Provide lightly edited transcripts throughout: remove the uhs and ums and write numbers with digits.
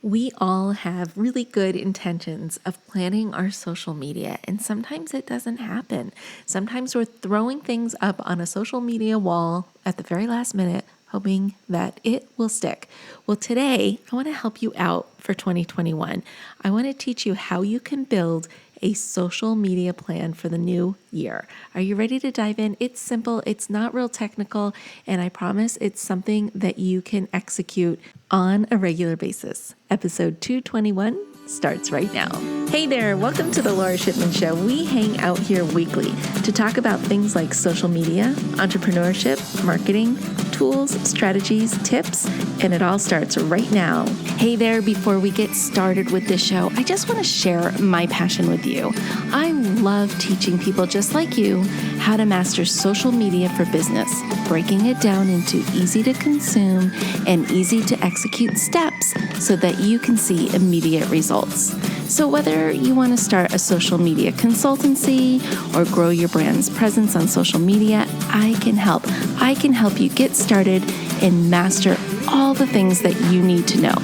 We all have really good intentions of planning our social media, and sometimes it doesn't happen. Sometimes we're throwing things up on a social media wall at the very last minute, hoping that it will stick. Well, today I want to help you out for 2021. I want to teach you how you can build a social media plan for the new year. Are you ready to dive in? It's simple, it's not real technical, and I promise it's something that you can execute on a regular basis. Episode 221 starts right now. Hey there, welcome to the Lora Shipman Show. We hang out here weekly to talk about things like social media, entrepreneurship, marketing, tools, strategies, tips, and it all starts right now. Hey there, before we get started with this show, I just want to share my passion with you. I love teaching people just like you how to master social media for business, breaking it down into easy to consume and easy to execute steps so that you can see immediate results. So whether you want to start a social media consultancy or grow your brand's presence on social media, I can help. I can help you get started and master all the things that you need to know.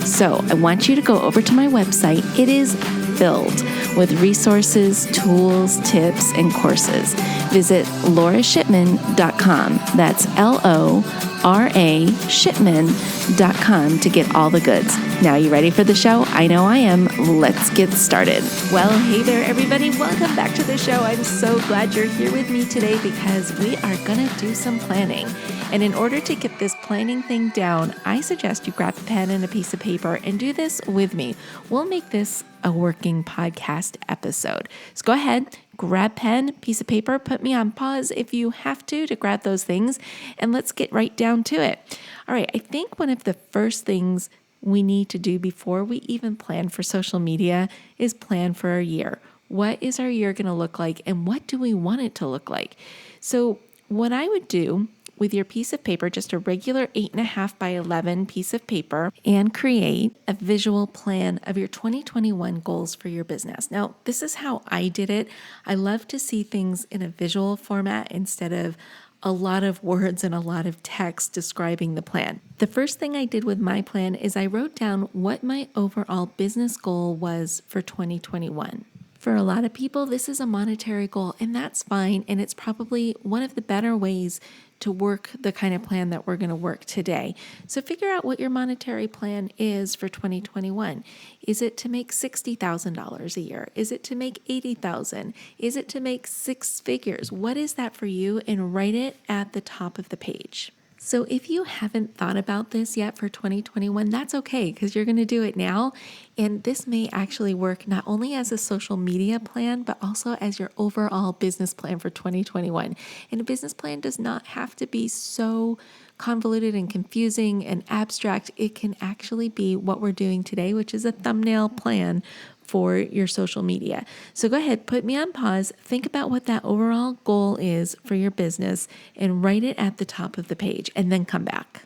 So I want you to go over to my website. It is filled with resources, tools, tips, and courses. Visit lorashipman.com. That's LORA shipman.com to get all the goods. Now, you ready for the show? I know I am. Let's get started. Well, hey there, everybody. Welcome back to the show. I'm so glad you're here with me today because we are going to do some planning. And in order to get this planning thing down, I suggest you grab a pen and a piece of paper and do this with me. We'll make this a working podcast episode. So go ahead, grab pen, piece of paper, put me on pause if you have to grab those things, and let's get right down to it. All right, I think one of the first things we need to do before we even plan for social media is plan for our year. What is our year going to look like, and what do we want it to look like? So what I would do with your piece of paper, just a regular 8.5 by 11 piece of paper, and create a visual plan of your 2021 goals for your business. Now, this is how I did it. I love to see things in a visual format instead of a lot of words and a lot of text describing the plan. The first thing I did with my plan is I wrote down what my overall business goal was for 2021. For a lot of people, this is a monetary goal, and that's fine. And it's probably one of the better ways to work the kind of plan that we're going to work today. So figure out what your monetary plan is for 2021. Is it to make $60,000 a year? Is it to make $80,000? Is it to make six figures? What is that for you? And write it at the top of the page. So if you haven't thought about this yet for 2021, that's okay because you're going to do it now. And this may actually work not only as a social media plan, but also as your overall business plan for 2021. And a business plan does not have to be so convoluted and confusing and abstract. It can actually be what we're doing today, which is a thumbnail plan for your social media. So go ahead, put me on pause, think about what that overall goal is for your business and write it at the top of the page and then come back.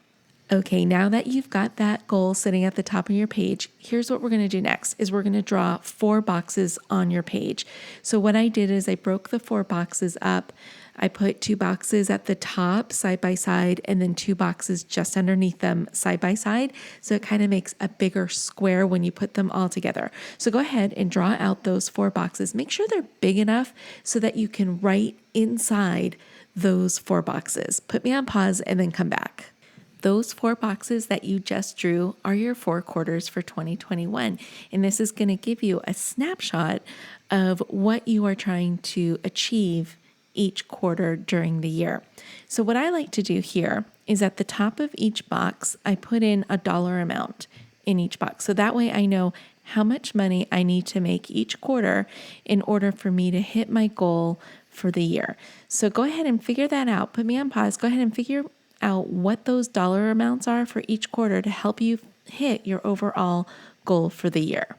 Okay, now that you've got that goal sitting at the top of your page, here's what we're going to do next is we're going to draw 4 boxes on your page. So what I did is I broke the 4 boxes up. I put 2 boxes at the top side by side and then 2 boxes just underneath them side by side. So it kind of makes a bigger square when you put them all together. So go ahead and draw out those 4 boxes. Make sure they're big enough so that you can write inside those 4 boxes. Put me on pause and then come back. Those 4 boxes that you just drew are your 4 quarters for 2021. And this is going to give you a snapshot of what you are trying to achieve each quarter during the year. So what I like to do here is at the top of each box, I put in a dollar amount in each box. So that way I know how much money I need to make each quarter in order for me to hit my goal for the year. So go ahead and figure that out. Put me on pause. Go ahead and figure out what those dollar amounts are for each quarter to help you hit your overall goal for the year.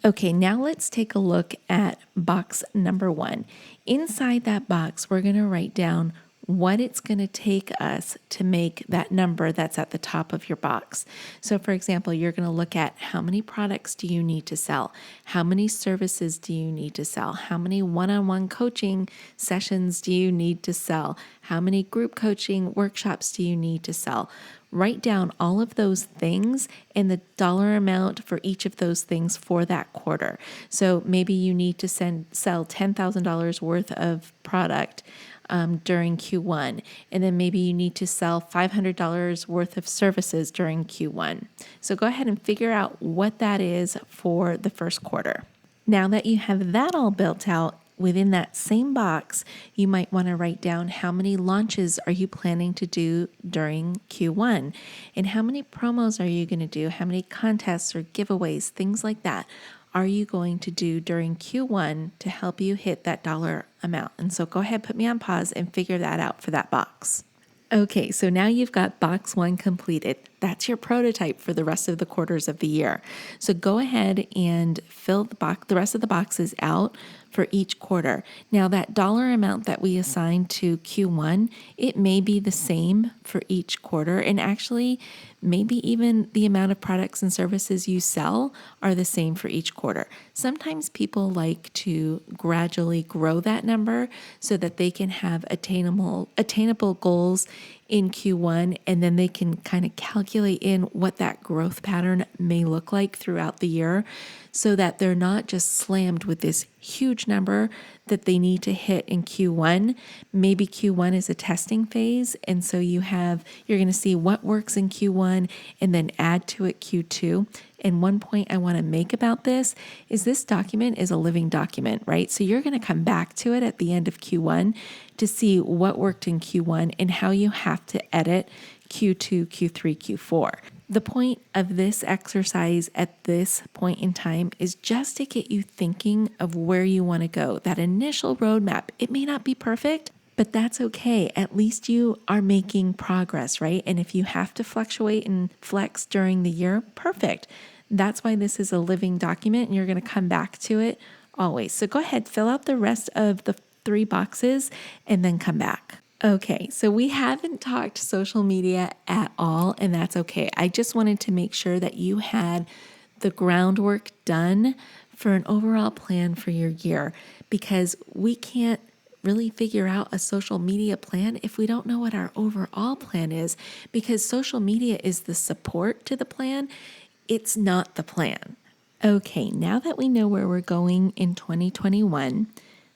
Okay, now let's take a look at box number 1. Inside that box, we're going to write down what it's going to take us to make that number that's at the top of your box. So for example, you're going to look at how many products do you need to sell? How many services do you need to sell? How many one-on-one coaching sessions do you need to sell? How many group coaching workshops do you need to sell? Write down all of those things and the dollar amount for each of those things for that quarter. So maybe you need to sell $10,000 worth of product during Q1. And then maybe you need to sell $500 worth of services during Q1. So go ahead and figure out what that is for the first quarter. Now that you have that all built out, within that same box, you might want to write down how many launches are you planning to do during Q1 and how many promos are you going to do, how many contests or giveaways, things like that are you going to do during Q1 to help you hit that dollar amount. And so go ahead, put me on pause and figure that out for that box. Okay, so now you've got box 1 completed. That's your prototype for the rest of the quarters of the year. So go ahead and fill the rest of the boxes out for each quarter. Now that dollar amount that we assigned to Q1, it may be the same for each quarter, and actually maybe even the amount of products and services you sell are the same for each quarter. Sometimes people like to gradually grow that number so that they can have attainable goals in Q1, and then they can kind of calculate in what that growth pattern may look like throughout the year so that they're not just slammed with this huge number that they need to hit in Q1. Maybe Q1 is a testing phase, and so you're going to see what works in Q1 and then add to it Q2. And one point I want to make about this is this document is a living document, right? So you're going to come back to it at the end of Q1 to see what worked in Q1 and how you have to edit Q2, Q3, Q4. The point of this exercise at this point in time is just to get you thinking of where you want to go. That initial roadmap, it may not be perfect, but that's okay. At least you are making progress, right? And if you have to fluctuate and flex during the year, perfect. That's why this is a living document and you're going to come back to it always. So go ahead, fill out the rest of the 3 boxes and then come back. Okay, so we haven't talked social media at all, and that's okay. I just wanted to make sure that you had the groundwork done for an overall plan for your year, because we can't really figure out a social media plan if we don't know what our overall plan is, because social media is the support to the plan. It's not the plan. Okay, now that we know where we're going in 2021,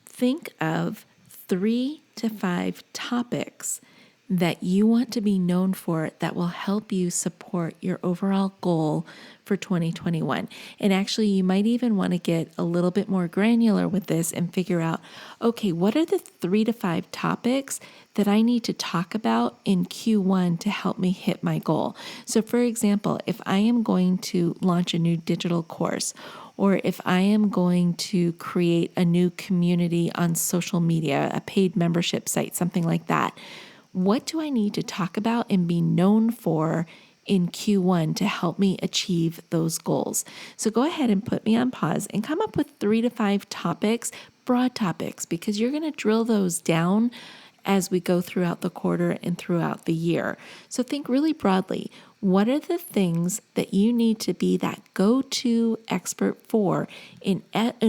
think of 3 to 5 topics that you want to be known for that will help you support your overall goal for 2021. And actually, you might even want to get a little bit more granular with this and figure out, okay, what are the 3 to 5 topics that I need to talk about in Q1 to help me hit my goal? So for example, if I am going to launch a new digital course, or if I am going to create a new community on social media, a paid membership site, something like that, what do I need to talk about and be known for in Q1 to help me achieve those goals? So go ahead and put me on pause and come up with 3 to 5 topics, broad topics, because you're going to drill those down as we go throughout the quarter and throughout the year. So think really broadly. What are the things that you need to be that go-to expert for in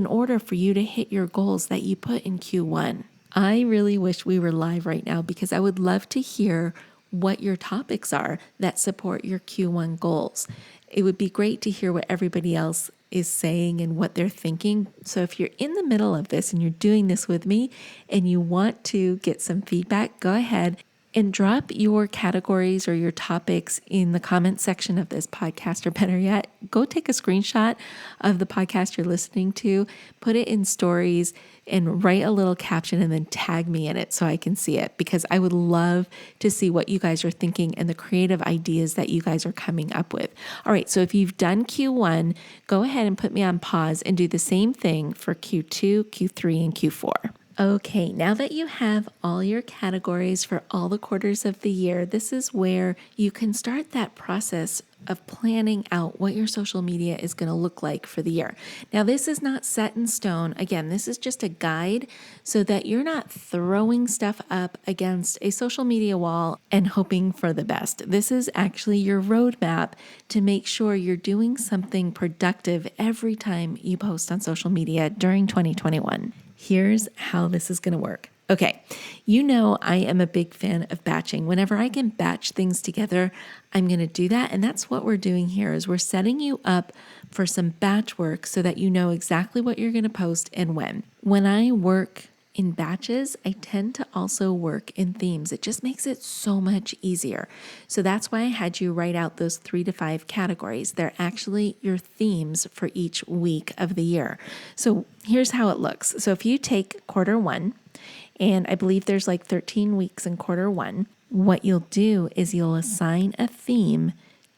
order for you to hit your goals that you put in Q1? I really wish we were live right now because I would love to hear what your topics are that support your Q1 goals. It would be great to hear what everybody else is saying and what they're thinking. So if you're in the middle of this and you're doing this with me and you want to get some feedback, go ahead and drop your categories or your topics in the comment section of this podcast, or better yet, go take a screenshot of the podcast you're listening to, put it in stories, and write a little caption and then tag me in it so I can see it, because I would love to see what you guys are thinking and the creative ideas that you guys are coming up with. All right, so if you've done Q1, go ahead and put me on pause and do the same thing for Q2, Q3, and Q4. Okay, now that you have all your categories for all the quarters of the year, this is where you can start that process of planning out what your social media is going to look like for the year. Now, this is not set in stone. Again, this is just a guide so that you're not throwing stuff up against a social media wall and hoping for the best. This is actually your roadmap to make sure you're doing something productive every time you post on social media during 2021. Here's how this is going to work. Okay, you know I am a big fan of batching. Whenever I can batch things together, I'm going to do that. And that's what we're doing here is we're setting you up for some batch work so that you know exactly what you're going to post and when. When I work in batches, I tend to also work in themes. It just makes it so much easier. So that's why I had you write out those 3 to 5 categories. They're actually your themes for each week of the year. So here's how it looks. So if you take quarter one, and I believe there's like 13 weeks in quarter one, what you'll do is you'll assign a theme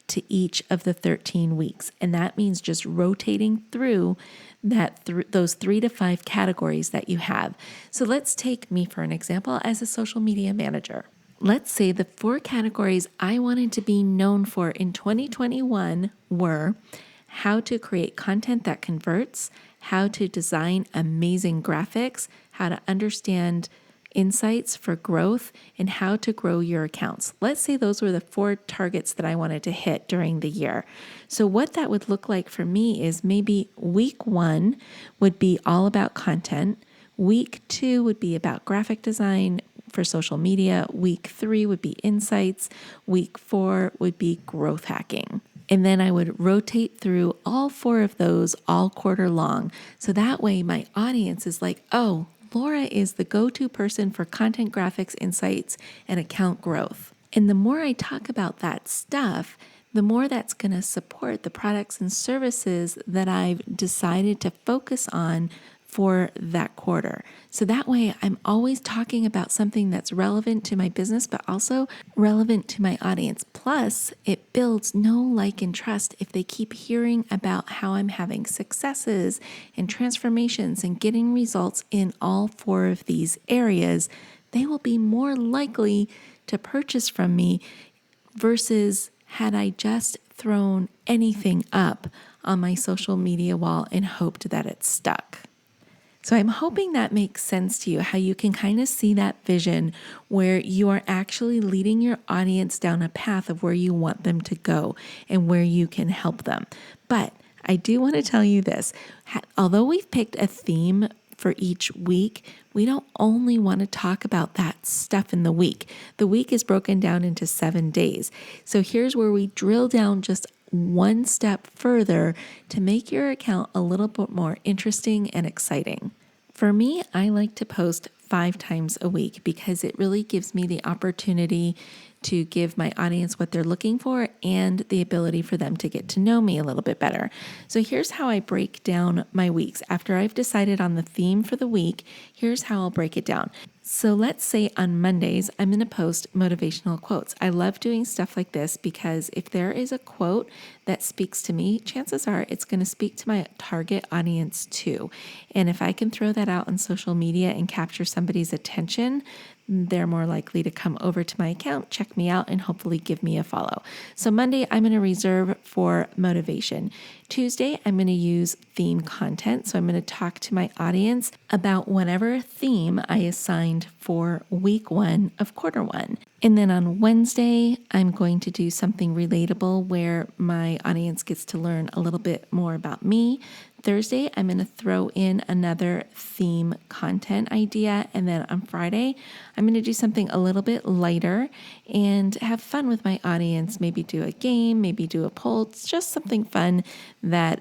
to each of the 13 weeks. And that means just rotating through those 3 to 5 categories that you have. So let's take me for an example as a social media manager. Let's say the 4 categories I wanted to be known for in 2021 were how to create content that converts, how to design amazing graphics, how to understand insights for growth, and how to grow your accounts. Let's say those were the 4 targets that I wanted to hit during the year. So what that would look like for me is maybe week 1 would be all about content. Week 2 would be about graphic design for social media. Week 3 would be insights. Week 4 would be growth hacking. And then I would rotate through all 4 of those all quarter long. So that way my audience is like, oh, Lora is the go-to person for content graphics, insights, and account growth. And the more I talk about that stuff, the more that's going to support the products and services that I've decided to focus on for that quarter. So that way I'm always talking about something that's relevant to my business, but also relevant to my audience. Plus, it builds know, like, and trust. If they keep hearing about how I'm having successes and transformations and getting results in all 4 of these areas, they will be more likely to purchase from me versus had I just thrown anything up on my social media wall and hoped that it stuck. So I'm hoping that makes sense to you, how you can kind of see that vision where you are actually leading your audience down a path of where you want them to go and where you can help them. But I do want to tell you this, although we've picked a theme for each week, we don't only want to talk about that stuff in the week. The week is broken down into 7 days. So here's where we drill down just one step further to make your account a little bit more interesting and exciting. For me, I like to post 5 times a week because it really gives me the opportunity to give my audience what they're looking for and the ability for them to get to know me a little bit better. So here's how I break down my weeks. After I've decided on the theme for the week, here's how I'll break it down. So let's say on Mondays, I'm going to post motivational quotes. I love doing stuff like this because if there is a quote that speaks to me, chances are it's going to speak to my target audience too. And if I can throw that out on social media and capture somebody's attention, they're more likely to come over to my account, check me out, and hopefully give me a follow. So Monday, I'm going to reserve for motivation. Tuesday, I'm going to use theme content. So I'm going to talk to my audience about whatever theme I assigned for week 1 of quarter 1. And then on Wednesday, I'm going to do something relatable where my audience gets to learn a little bit more about me. Thursday, I'm going to throw in another theme content idea. And then on Friday, I'm going to do something a little bit lighter and have fun with my audience. Maybe do a game, maybe do a poll. It's just something fun that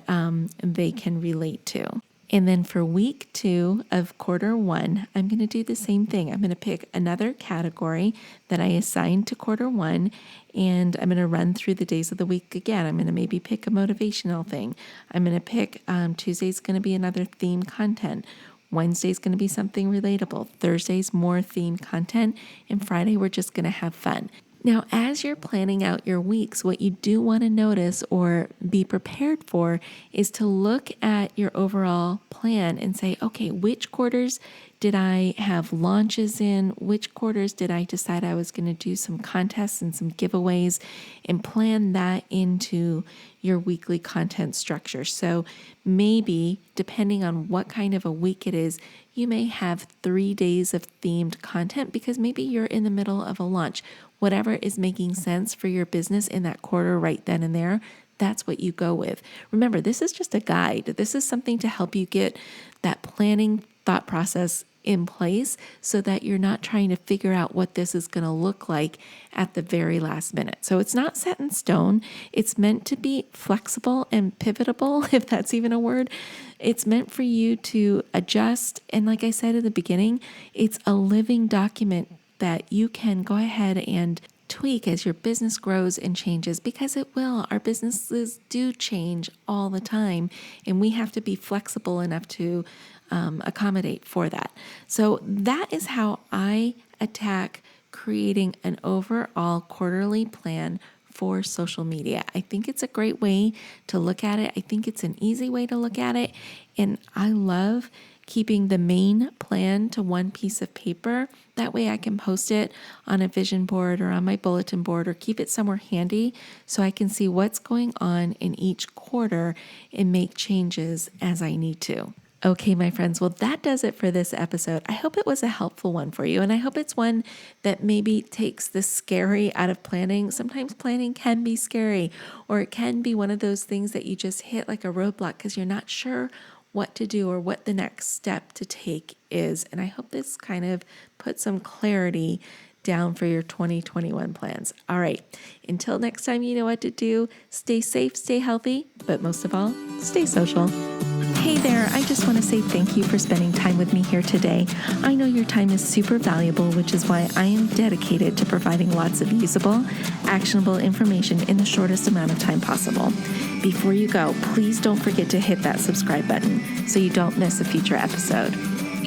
they can relate to. And then for week 2 of quarter 1, I'm going to do the same thing. I'm going to pick another category that I assigned to quarter 1, and I'm going to run through the days of the week again. I'm going to maybe pick a motivational thing. I'm going to pick Tuesday's going to be another theme content. Wednesday's going to be something relatable. Thursday's more theme content. And Friday, we're just going to have fun. Now, as you're planning out your weeks, what you do want to notice or be prepared for is to look at your overall plan and say, okay, which quarters did I have launches in? Which quarters did I decide I was going to do some contests and some giveaways, and plan that into your weekly content structure? So maybe depending on what kind of a week it is, you may have 3 days of themed content because maybe you're in the middle of a launch. Whatever is making sense for your business in that quarter right then and there, that's what you go with. Remember, this is just a guide. This is something to help you get that planning thought process in place so that you're not trying to figure out what this is going to look like at the very last minute. So it's not set in stone. It's meant to be flexible and pivotable, if that's even a word. It's meant for you to adjust. And like I said at the beginning, it's a living document that you can go ahead and tweak as your business grows and changes, because it will. Our businesses do change all the time, and we have to be flexible enough to accommodate for that. So that is how I attack creating an overall quarterly plan for social media. I think it's a great way to look at it. I think it's an easy way to look at it. And I love keeping the main plan to one piece of paper. That way I can post it on a vision board or on my bulletin board or keep it somewhere handy so I can see what's going on in each quarter and make changes as I need to. Okay, my friends, well, that does it for this episode. I hope it was a helpful one for you, and I hope it's one that maybe takes the scary out of planning. Sometimes planning can be scary, or it can be one of those things that you just hit like a roadblock because you're not sure what to do or what the next step to take is. And I hope this kind of puts some clarity down for your 2021 plans. All right, until next time, you know what to do. Stay safe, stay healthy, but most of all, stay social. Hey there, I just want to say thank you for spending time with me here today. I know your time is super valuable, which is why I am dedicated to providing lots of usable, actionable information in the shortest amount of time possible. Before you go, please don't forget to hit that subscribe button so you don't miss a future episode.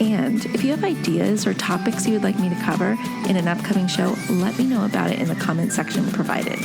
And if you have ideas or topics you would like me to cover in an upcoming show, let me know about it in the comment section provided.